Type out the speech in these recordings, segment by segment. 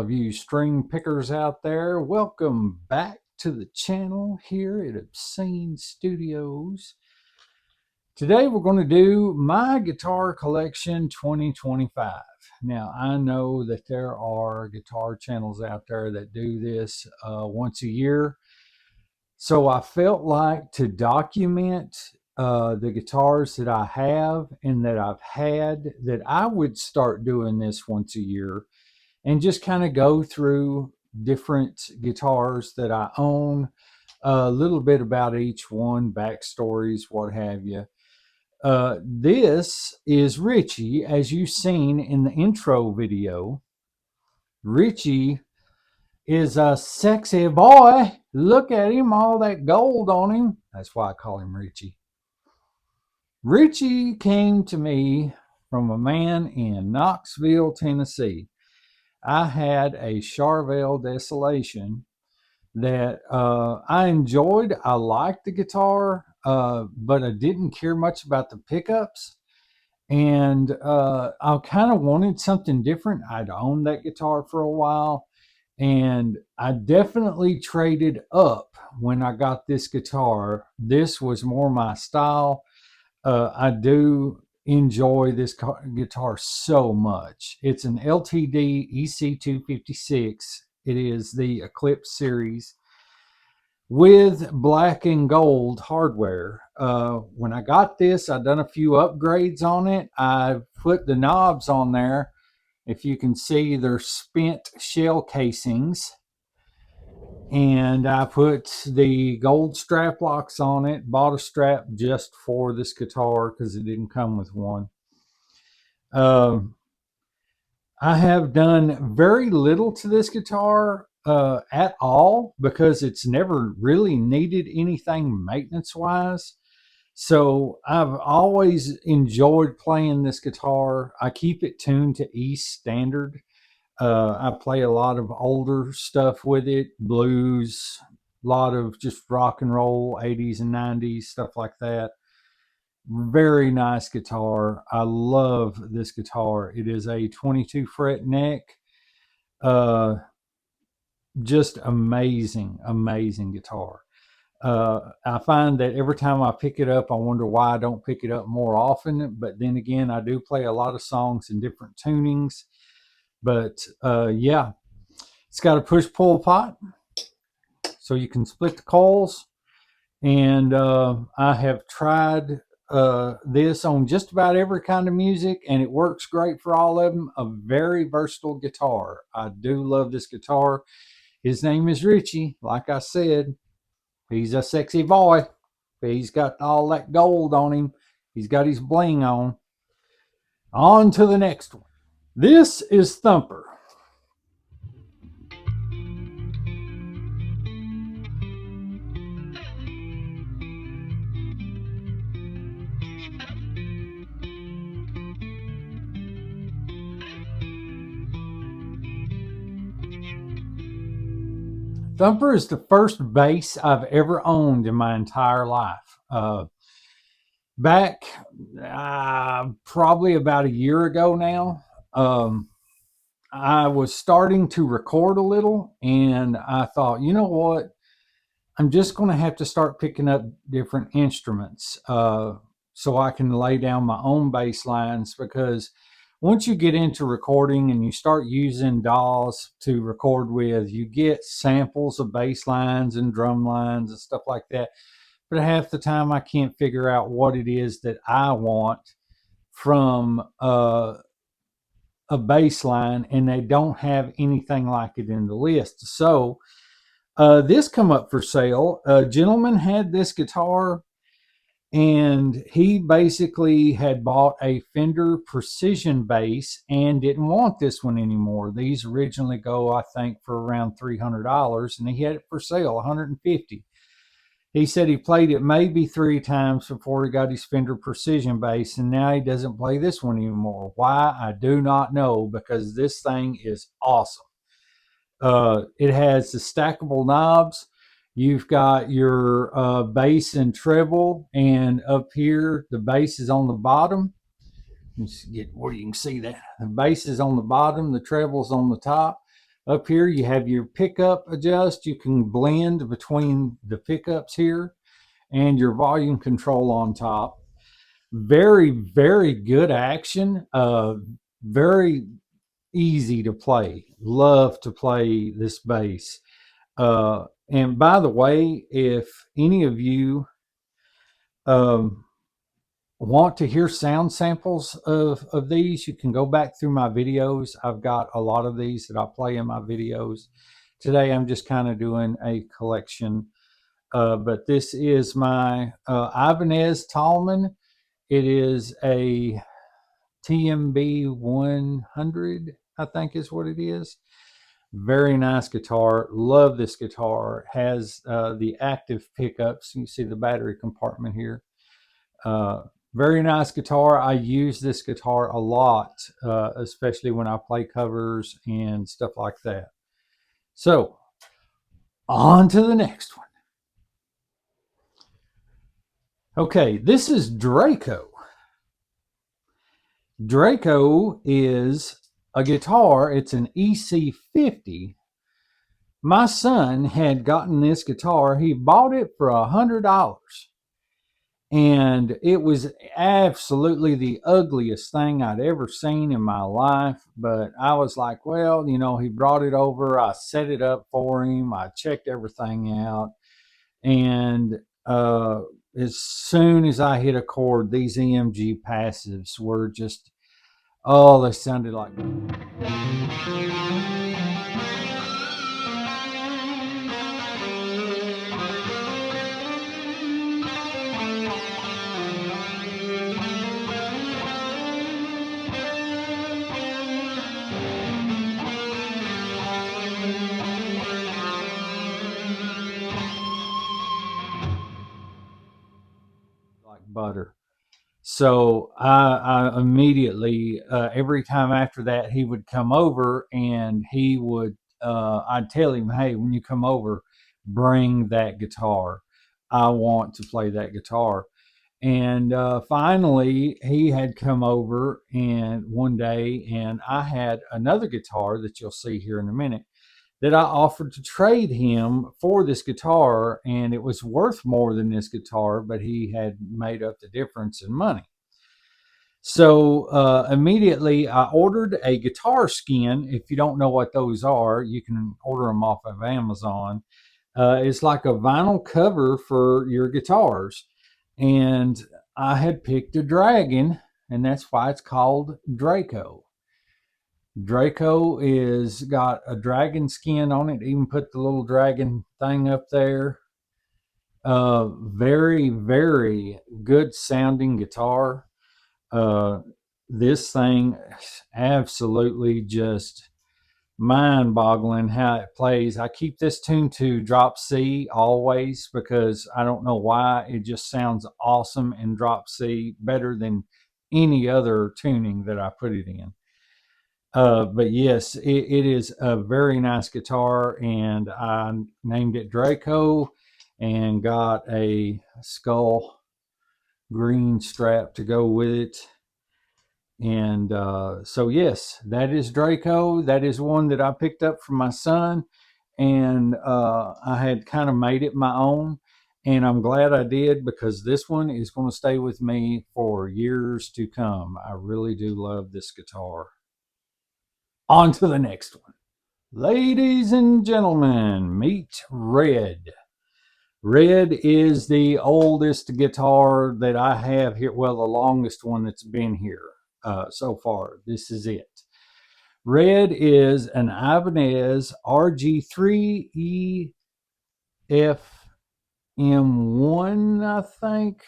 of you string pickers out there. Welcome back to the channel here at Obscene Studios. Today we're going to do my guitar collection 2025. Now, I know that there are guitar channels out there that do this once a year. So I felt like to document the guitars that I have and that I've had, that I would start doing this once a year and just kind of go through different guitars that I own, a little bit about each one, backstories, what have you. This is Richie, as you've seen in the intro video. Richie is a sexy boy. Look at him, all that gold on him. That's why I call him Richie. Richie came to me from a man in Knoxville, Tennessee. I had a Charvel Desolation that I enjoyed. I liked the guitar, but I didn't care much about the pickups. And I kind of wanted something different. I'd owned that guitar for a while, and I definitely traded up when I got this guitar. This was more my style. I do enjoy this guitar so much. It's an LTD EC256. It is the Eclipse series with black and gold hardware. When I got this, I've done a few upgrades on it. I put the knobs on there. If you can see, they're spent shell casings. And I put the gold strap locks on it. Bought a strap just for this guitar because it didn't come with one. I have done very little to this guitar at all because it's never really needed anything maintenance wise. So I've always enjoyed playing this guitar. I keep it tuned to E standard. I play a lot of older stuff with it, blues, a lot of just rock and roll, 80s and 90s, stuff like that. Very nice guitar. I love this guitar. It is a 22 fret neck. Just amazing, amazing guitar. I find that every time I pick it up, I wonder why I don't pick it up more often. But then again, I do play a lot of songs in different tunings. But yeah, it's got a push-pull pot, so you can split the coils. And I have tried this on just about every kind of music, and it works great for all of them. A very versatile guitar. I do love this guitar. His name is Richie. Like I said, he's a sexy boy. He's got all that gold on him. He's got his bling on. On to the next one. This is Thumper. Thumper is the first bass I've ever owned in my entire life. Back probably about a year ago now, I was starting to record a little, and I thought, you know what? I'm just going to have to start picking up different instruments so I can lay down my own bass lines, because once you get into recording and you start using DAWs to record with, you get samples of bass lines and drum lines and stuff like that. But half the time I can't figure out what it is that I want from a bass line, and they don't have anything like it in the list. So this come up for sale. A gentleman had this guitar, and he basically had bought a Fender Precision bass and didn't want this one anymore. These originally go, I think, for around $300, and he had it for sale, $150. He said he played it maybe 3 times before he got his Fender Precision bass, and now he doesn't play this one anymore. Why? I do not know, because this thing is awesome. It has the stackable knobs. You've got your bass and treble, and up here the bass is on the bottom. Let's get where you can see that. The bass is on the bottom, the treble's on the top. Up here, you have your pickup adjust. You can blend between the pickups here and your volume control on top. Very, very good action. Very easy to play. Love to play this bass. And by the way, if any of you um, want to hear sound samples of these, you can go back through my videos. I've got a lot of these that I play in my videos. Today, I'm just kind of doing a collection. But this is my Ibanez Tallman. It is a TMB 100, I think is what it is. Very nice guitar. Love this guitar. Has the active pickups. You see the battery compartment here. Uh, Very nice guitar. I use this guitar a lot, especially when I play covers and stuff like that. So, on to the next one. Okay, this is Draco. Draco is a guitar. It's an EC50. My son had gotten this guitar. He bought it for $100. And it was absolutely the ugliest thing I'd ever seen in my life. But I was like, well, he brought it over. I set it up for him. I checked everything out. And as soon as I hit a chord, these EMG passives were just, oh, they sounded like butter. So I immediately, every time after that, he would come over and I'd tell him, hey, when you come over, bring that guitar. I want to play that guitar. And finally, he had come over and one day, and I had another guitar that you'll see here in a minute that I offered to trade him for this guitar, and it was worth more than this guitar, but he had made up the difference in money. So immediately I ordered a guitar skin. If you don't know what those are, you can order them off of Amazon. It's like a vinyl cover for your guitars. And I had picked a dragon, and that's why it's called Draco. Draco is got a dragon skin on it. Even put the little dragon thing up there. Very, very good sounding guitar. Uh, this thing absolutely just mind boggling how it plays. I keep this tuned to drop C always because I don't know why. It just sounds awesome in drop C, better than any other tuning that I put it in. But yes, it is a very nice guitar, and I named it Draco and got a skull green strap to go with it. And so, yes, that is Draco. That is one that I picked up from my son, and I had kind of made it my own. And I'm glad I did because this one is going to stay with me for years to come. I really do love this guitar. On to the next one. Ladies and gentlemen, meet Red. Red is the oldest guitar that I have here. Well, the longest one that's been here so far. This is it. Red is an Ibanez RG3EFM1, I think.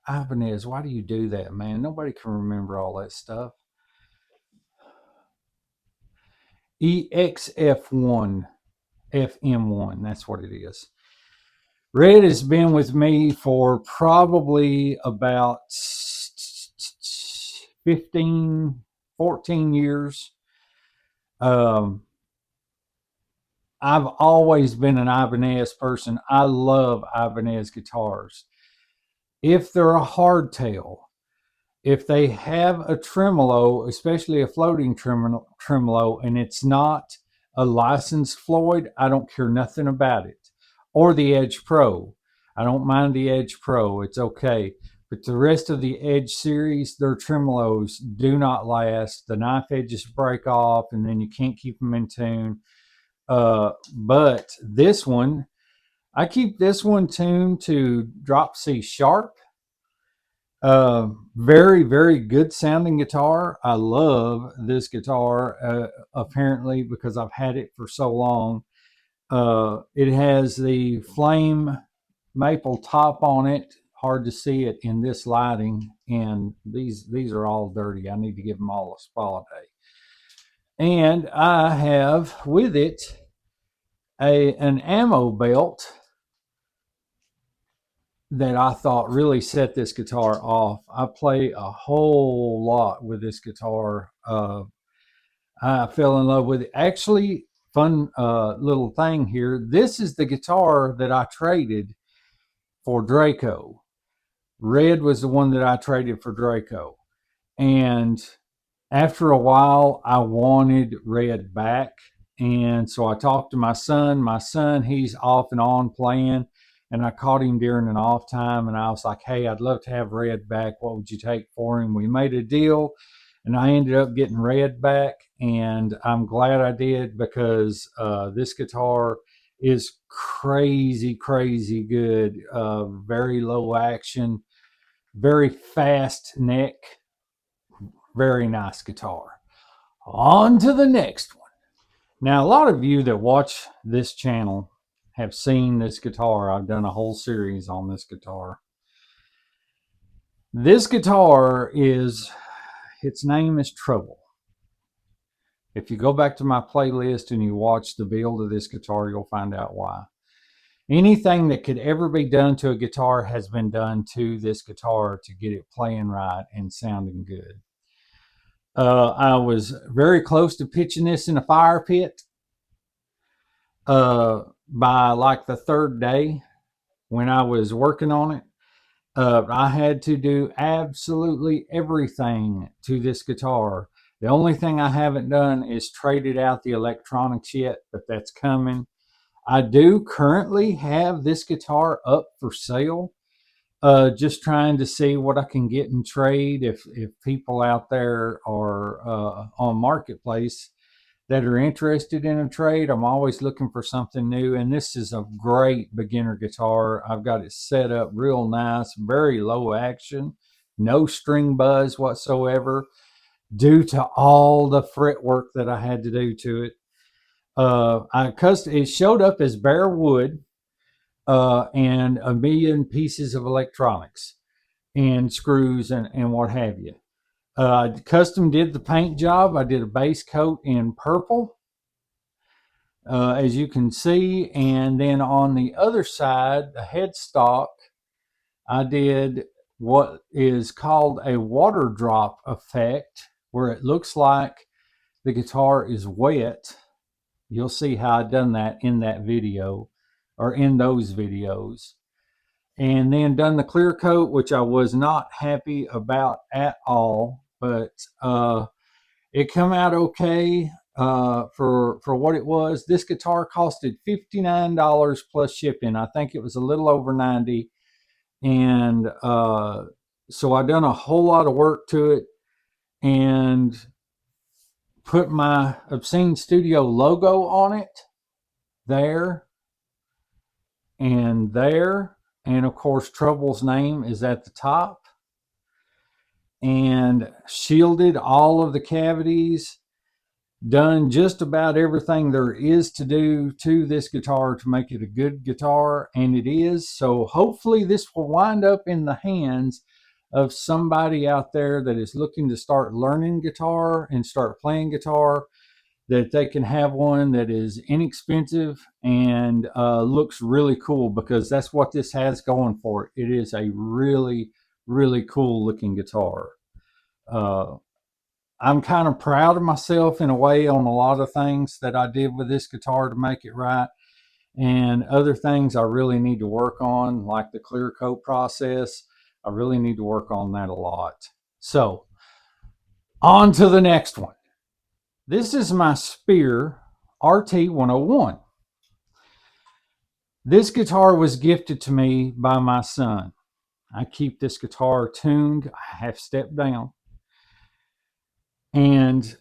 Ibanez, why do you do that, man? Nobody can remember all that stuff. EXF1, FM1, that's what it is. Red has been with me for probably about 15, 14 years. I've always been an Ibanez person. I love Ibanez guitars. If they're a hardtail, if they have a tremolo, especially a floating tremolo, and it's not a licensed Floyd, I don't care nothing about it. Or the Edge Pro. I don't mind the Edge Pro. It's okay. But the rest of the Edge series, their tremolos do not last. The knife edges break off, and then you can't keep them in tune. But this one, I keep this one tuned to drop C sharp. Very, very good sounding guitar. I love this guitar, apparently, because I've had it for so long. It has the flame maple top on it. Hard to see it in this lighting, and these are all dirty. I need to give them all a spa day. And I have with it an ammo belt that I thought really set this guitar off. I play a whole lot with this guitar. I fell in love with it. Actually, fun little thing here. This is the guitar that I traded for Draco. Red was the one that I traded for Draco. And after a while, I wanted Red back. And so I talked to my son. My son, he's off and on playing. And I caught him during an off time. And I was like, hey, I'd love to have Red back. What would you take for him? We made a deal. And I ended up getting Red back. And I'm glad I did, because this guitar is crazy, crazy good. Very low action, very fast neck. Very nice guitar. On to the next one. Now, a lot of you that watch this channel have seen this guitar. I've done a whole series on this guitar. This guitar its name is Trouble. If you go back to my playlist and you watch the build of this guitar, you'll find out why. Anything that could ever be done to a guitar has been done to this guitar to get it playing right and sounding good. I was very close to pitching this in a fire pit by like the third day when I was working on it. I had to do absolutely everything to this guitar. The only thing I haven't done is traded out the electronics yet, but that's coming. I do currently have this guitar up for sale. Just trying to see what I can get in trade. If people out there are on Marketplace that are interested in a trade, I'm always looking for something new. And this is a great beginner guitar. I've got it set up real nice, very low action, no string buzz whatsoever, due to all the fretwork that I had to do to it. It showed up as bare wood. And a million pieces of electronics and screws and what have you. Custom did the paint job. I did a base coat in purple, as you can see. And then on the other side, the headstock, I did what is called a water drop effect, where it looks like the guitar is wet. You'll see how I done that in that video, or in those videos. And then done the clear coat, which I was not happy about at all, but it come out okay for what it was. This guitar costed $59 plus shipping. I think it was a little over 90. And so I done a whole lot of work to it and put my Obscene Studio logo on it there and there. And of course, Trouble's name is at the top. And shielded all of the cavities. Done just about everything there is to do to this guitar to make it a good guitar. And it is. So hopefully this will wind up in the hands of somebody out there that is looking to start learning guitar and start playing guitar, that they can have one that is inexpensive and looks really cool, because that's what this has going for it. It is a really, really cool looking guitar. I'm kind of proud of myself in a way on a lot of things that I did with this guitar to make it right. And other things I really need to work on, like the clear coat process. I really need to work on that a lot. So, on to the next one. This is my Spear RT101. This guitar was gifted to me by my son. I keep this guitar tuned half step down, and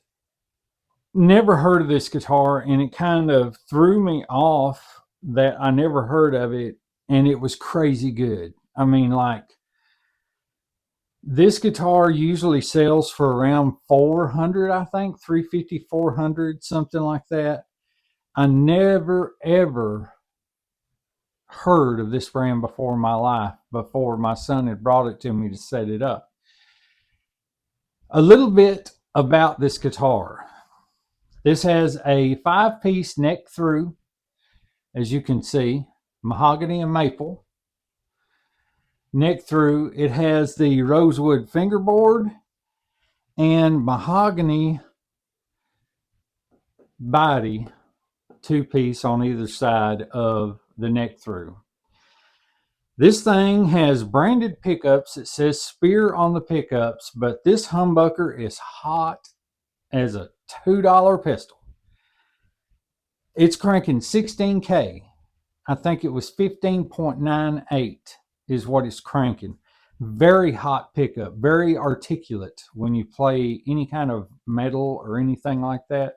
never heard of this guitar, and it kind of threw me off that I never heard of it, and it was crazy good. I mean, like, this guitar usually sells for around 400, I think, 350, 400, something like that. I never ever heard of this brand before in my life, before my son had brought it to me to set it up. A little bit about this guitar. This has a 5-piece neck through, as you can see, mahogany and maple neck through. It has the rosewood fingerboard and mahogany body, 2-piece on either side of the neck through. This thing has branded pickups. It says Spear on the pickups, but this humbucker is hot as a $2 pistol. It's cranking 16K. I think it was 15.98 is what it's cranking. Very hot pickup, very articulate when you play any kind of metal or anything like that.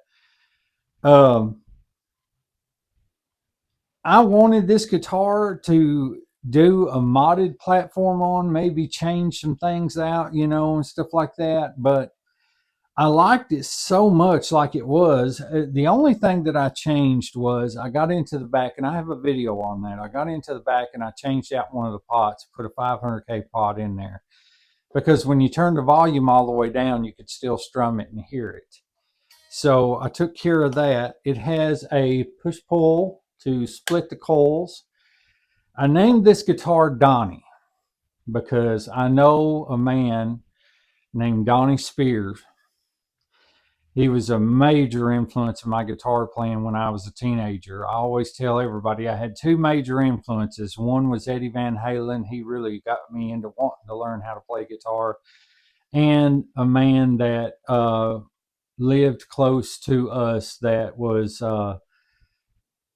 I wanted this guitar to do a modded platform on, maybe change some things out, you know, and stuff like that. But I liked it so much like it was. The only thing that I changed was I got into the back, and I have a video on that. I got into the back and I changed out one of the pots, put a 500K pot in there. Because when you turn the volume all the way down, you could still strum it and hear it. So I took care of that. It has a push-pull to split the coils. I named this guitar Donnie because I know a man named Donnie Spears. He was a major influence in my guitar playing when I was a teenager. I always tell everybody I had 2 major influences. One was Eddie Van Halen. He really got me into wanting to learn how to play guitar. And a man that lived close to us that was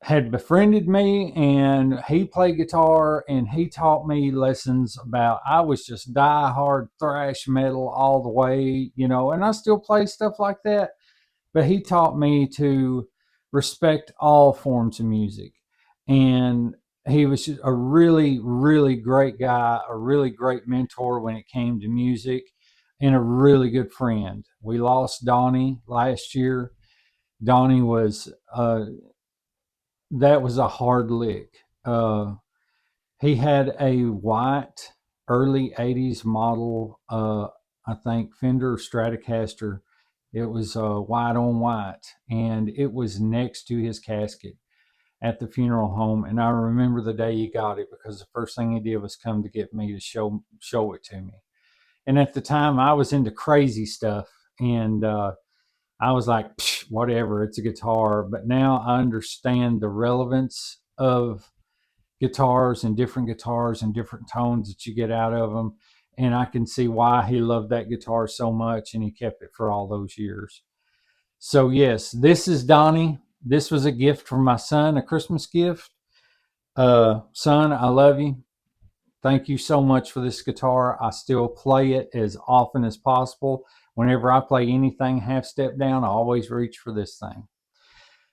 had befriended me, and he played guitar, and he taught me lessons about, I was just die hard thrash metal all the way, you know, and I still play stuff like that, but he taught me to respect all forms of music. And he was just a really, really great guy, a really great mentor when it came to music, and a really good friend. We lost Donnie last year. Donnie was that was a hard lick. He had a white early 80s model, I think Fender Stratocaster. It was white on white, and it was next to his casket at the funeral home. And I remember the day he got it because the first thing he did was come to get me to show it to me. And at the time, I was into crazy stuff, and I was like, whatever, it's a guitar. But now I understand the relevance of guitars and different tones that you get out of them. And I can see why he loved that guitar so much, and he kept it for all those years. So, yes, this is Donnie. This was a gift from my son, a Christmas gift. Son, I love you. Thank you so much for this guitar. I still play it as often as possible. Whenever I play anything half step down, I always reach for this thing.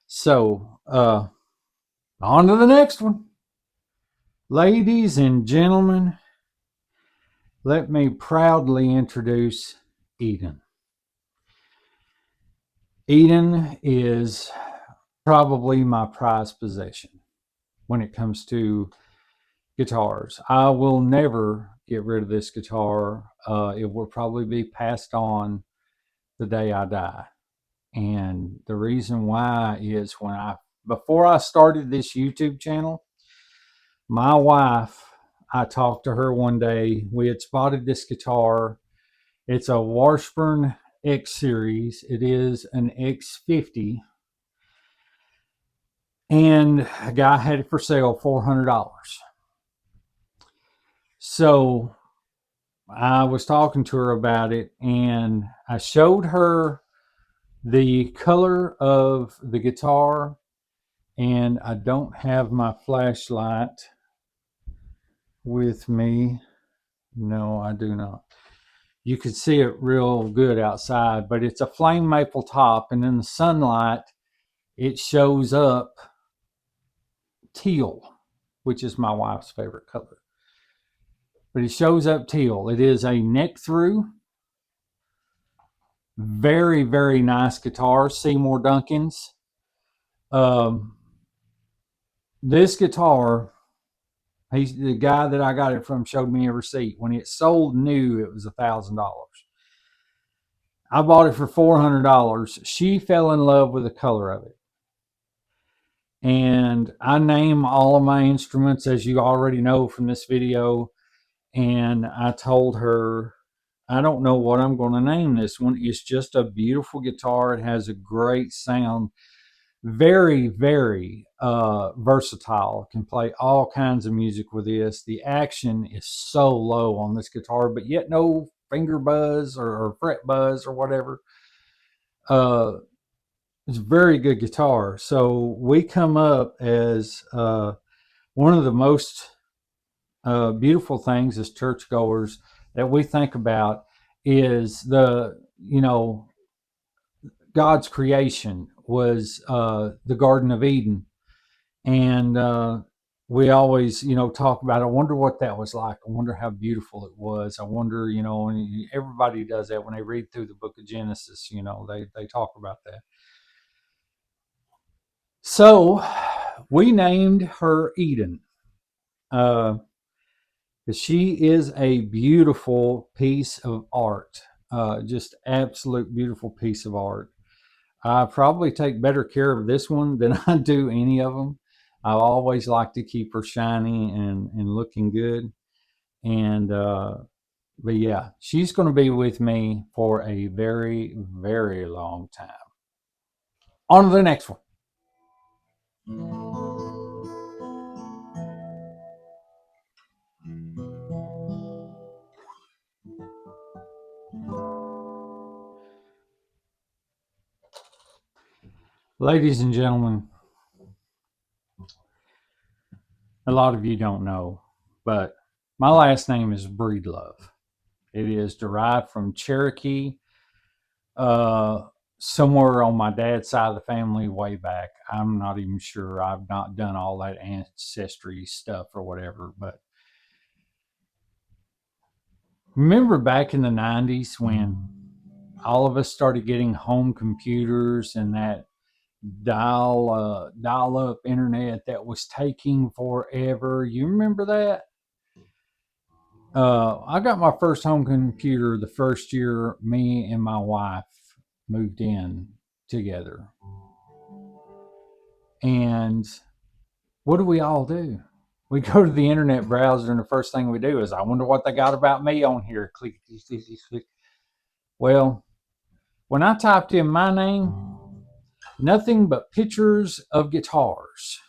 So, on to the next one. Ladies and gentlemen, let me proudly introduce Eden. Eden is probably my prized possession when it comes to guitars. I will never get rid of this guitar. It will probably be passed on the day I die. And the reason why is before I started this YouTube channel, my wife, I talked to her one day. We had spotted this guitar. It's a Washburn X Series. It is an X50. And a guy had it for sale, $400. So I was talking to her about it, and I showed her The color of the guitar, and I don't have my flashlight with me. No, I do not. You can see it real good outside, but it's a flame maple top, and in the sunlight, it shows up teal, which is my wife's favorite color. But it shows up teal. It is a neck through. Very, very nice guitar. Seymour Duncan's. Um, this guitar, he's the guy that I got it from showed me a receipt. When it sold new, it was $1,000. I bought it for $400. She fell in love with the color of it. And I name all of my instruments, as you already know from this video. And I told her, I don't know what I'm going to name this one. It's just a beautiful guitar. It has a great sound. Very, very versatile. Can play all kinds of music with this. The action is so low on this guitar, but yet no finger buzz or fret buzz or whatever. It's a very good guitar. So we come up as one of the most beautiful things as churchgoers that we think about is God's creation was the Garden of Eden. And we always, talk about, I wonder what that was like. I wonder how beautiful it was. I wonder, and everybody does that when they read through the book of Genesis, they talk about that. So we named her Eden. She is a beautiful piece of art, just absolute beautiful piece of art. I probably take better care of this one than I do any of them. I always like to keep her shiny and looking good. And, but yeah, she's going to be with me for a very, very long time. On to the next one. Ladies and gentlemen, a lot of you don't know, but my last name is Breedlove. It is derived from Cherokee, uh, somewhere on my dad's side of the family way back. I'm not even sure. I've not done all that ancestry stuff or whatever. But remember back in the 90s when all of us started getting home computers and that dial up internet that was taking forever? You remember that? I got my first home computer the first year me and my wife moved in together. And what do we all do? We go to the internet browser, and the first thing we do is, I wonder what they got about me on here. Click, click, click, click. Well, when I typed in my name, nothing but pictures of guitars,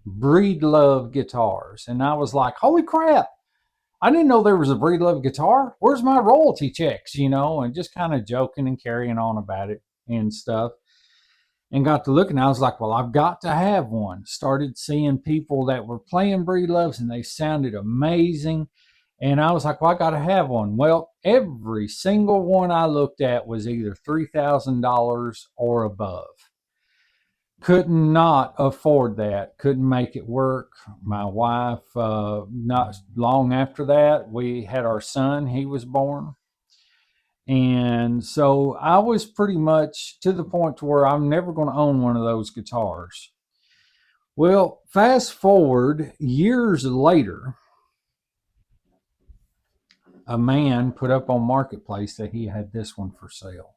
Breedlove guitars. And I was like, holy crap, I didn't know there was a Breedlove guitar. Where's my royalty checks, and just kind of joking and carrying on about it and stuff. And got to looking, I was like, well, I've got to have one. Started seeing people that were playing Breedloves and they sounded amazing. And I was like, well, I got to have one. Well, every single one I looked at was either $3,000 or above. Could not afford that. Couldn't make it work. My wife, not long after that, we had our son. He was born. And so I was pretty much to the point to where I'm never going to own one of those guitars. Well, fast forward years later, a man put up on Marketplace that he had this one for sale.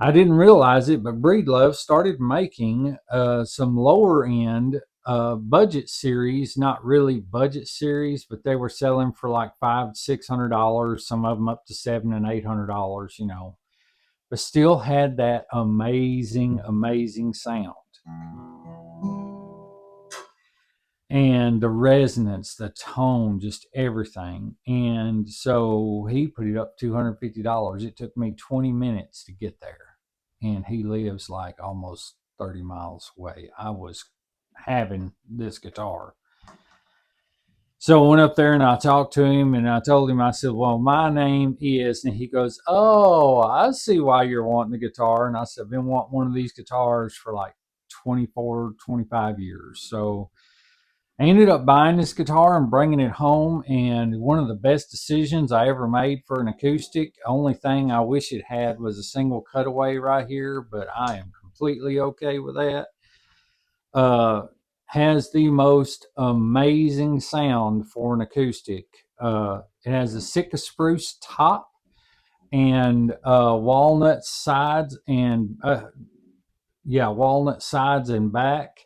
I didn't realize it, but Breedlove started making some lower end budget series, not really budget series, but they were selling for like $500-$600, some of them up to $700 and $800, but still had that amazing, amazing sound. And the resonance, the tone, just everything. And so he put it up $250. It took me 20 minutes to get there. and he lives like almost 30 miles away. I was having this guitar. So I went up there and I talked to him and I told him, I said, well, my name is, and he goes, oh, I see why you're wanting the guitar. And I said, I've been wanting one of these guitars for like 24, 25 years. So I ended up buying this guitar and bringing it home. And one of the best decisions I ever made for an acoustic. Only thing I wish it had was a single cutaway right here, but I am completely okay with that. Has the most amazing sound for an acoustic. It has a Sitka spruce top and walnut sides and walnut sides and back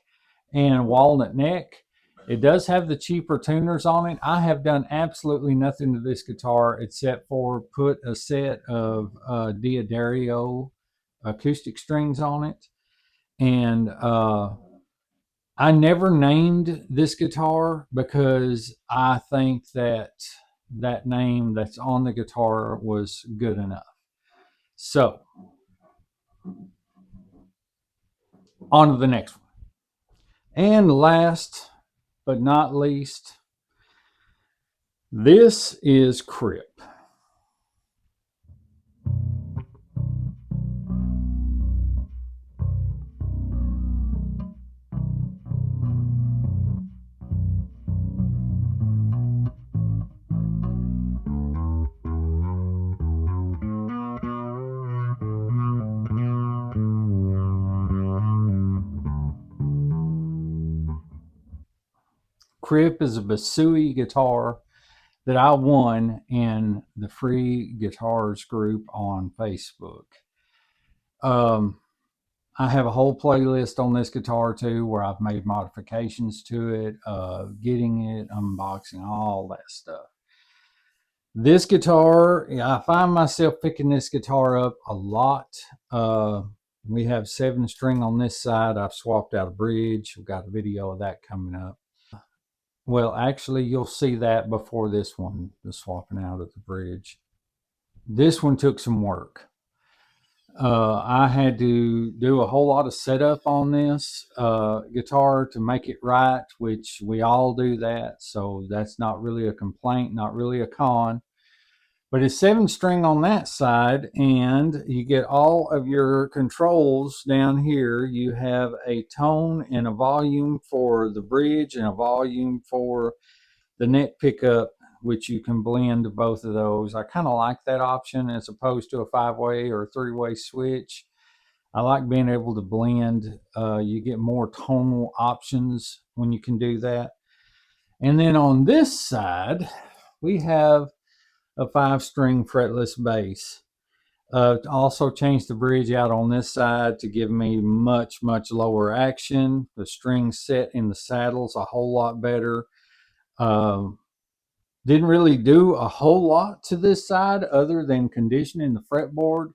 and walnut neck. It does have the cheaper tuners on it. I have done absolutely nothing to this guitar except for put a set of Diodario acoustic strings on it. And I never named this guitar because I think that that name that's on the guitar was good enough. So, on to the next one. And last but not least, this is Crip. Crip is a Basui guitar that I won in the free guitars group on Facebook. Um, I have a whole playlist on this guitar too, where I've made modifications to it, getting it, unboxing, all that stuff. This guitar, I find myself picking this guitar up a lot. We have 7-string on this side. I've swapped out a bridge. We've got a video of that coming up. Well, actually, you'll see that before this one, the swapping out of the bridge. This one took some work. I had to do a whole lot of setup on this guitar to make it right, which we all do that. So that's not really a complaint, not really a con. But it's 7-string on that side, and you get all of your controls down here. You have a tone and a volume for the bridge and a volume for the neck pickup, which you can blend both of those. I kind of like that option as opposed to a 5-way or a 3-way switch. I like being able to blend. You get more tonal options when you can do that. And then on this side, we have a 5-string fretless bass. Also changed the bridge out on this side to give me much, much lower action. The strings set in the saddles a whole lot better. Didn't really do a whole lot to this side other than conditioning the fretboard.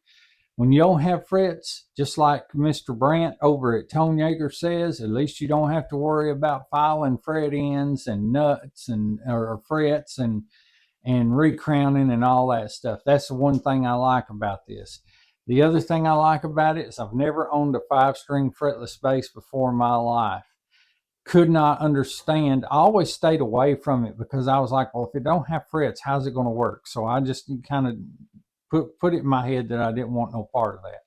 When you don't have frets, just like Mr. Brandt over at Tone Yeager says, at least you don't have to worry about filing fret ends and nuts and or frets and recrowning and all that stuff. That's the one thing I like about this. The other thing I like about it is I've never owned a 5-string fretless bass before in my life. Could not understand. I always stayed away from it because I was like, well, if it don't have frets, how's it going to work? So I just kind of put it in my head that I didn't want no part of that.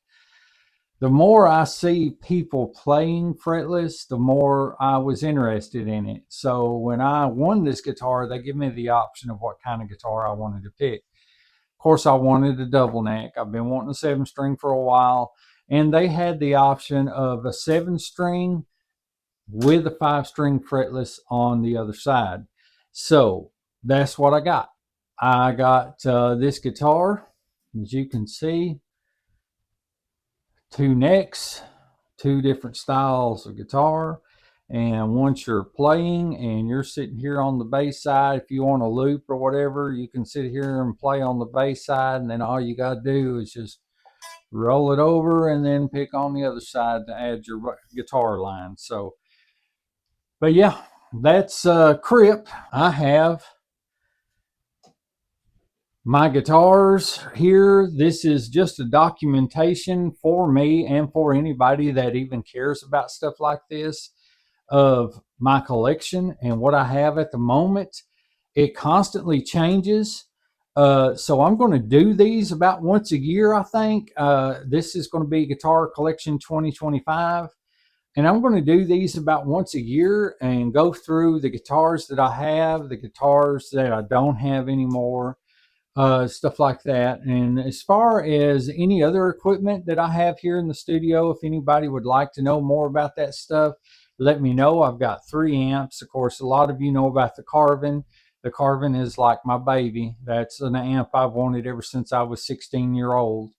The more I see people playing fretless, the more I was interested in it. So when I won this guitar, they give me the option of what kind of guitar I wanted to pick. Of course, I wanted a double neck. I've been wanting a 7-string for a while, and they had the option of a 7-string with a 5-string fretless on the other side. So that's what I got. I got this guitar, as you can see, 2 necks, 2 different styles of guitar. And once you're playing and you're sitting here on the bass side, if you want a loop or whatever, you can sit here and play on the bass side, and then all you got to do is just roll it over and then pick on the other side to add your guitar line. So, but yeah, that's Crip. I have My guitars here, this is just a documentation for me and for anybody that even cares about stuff like this of my collection and what I have at the moment. It constantly changes. So I'm going to do these about once a year, I think. This is going to be Guitar Collection 2025. And I'm going to do these about once a year and go through the guitars that I have, the guitars that I don't have anymore, stuff like that. And as far as any other equipment that I have here in the studio, if anybody would like to know more about that stuff, let me know. I've got 3 amps. Of course, a lot of you know about the Carvin. The Carvin is like my baby. That's an amp I've wanted ever since I was 16 years old.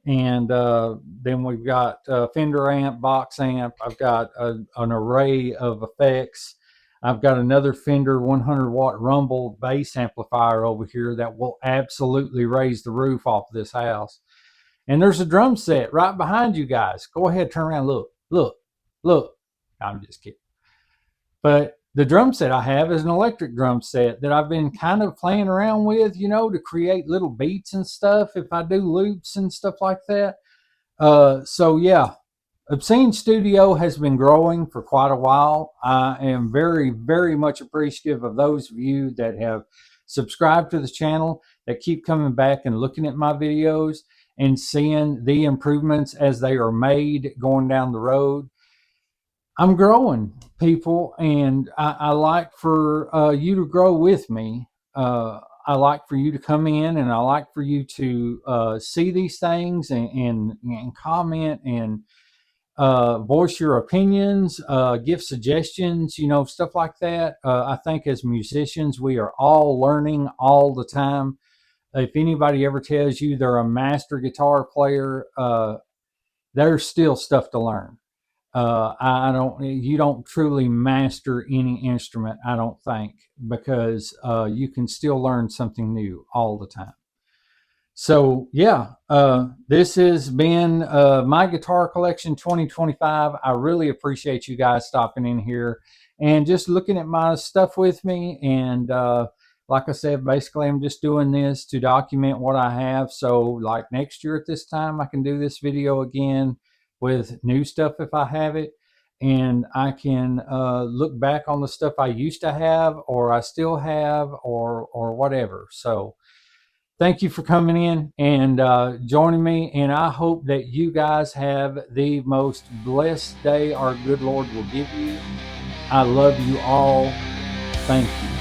And then we've got Fender amp, box amp. I've got an array of effects. I've got another Fender 100-watt rumble bass amplifier over here that will absolutely raise the roof off this house. And there's a drum set right behind you guys. Go ahead, turn around, look, look, look. I'm just kidding. But the drum set I have is an electric drum set that I've been kind of playing around with, to create little beats and stuff if I do loops and stuff like that. So yeah, Obscene Studio has been growing for quite a while. I am very, very much appreciative of those of you that have subscribed to the channel, that keep coming back and looking at my videos and seeing the improvements as they are made going down the road. I'm growing, people, and I like for you to grow with me. I like for you to come in, and I like for you to see these things and comment and voice your opinions, give suggestions, stuff like that. I think as musicians, we are all learning all the time. If anybody ever tells you they're a master guitar player, there's still stuff to learn. You don't truly master any instrument, I don't think, because you can still learn something new all the time. So yeah, this has been my Guitar Collection 2025. I really appreciate you guys stopping in here and just looking at my stuff with me. And like I said, basically I'm just doing this to document what I have. So like next year at this time, I can do this video again with new stuff if I have it. And I can look back on the stuff I used to have or I still have or whatever. So thank you for coming in and joining me. And I hope that you guys have the most blessed day our good Lord will give you. I love you all. Thank you.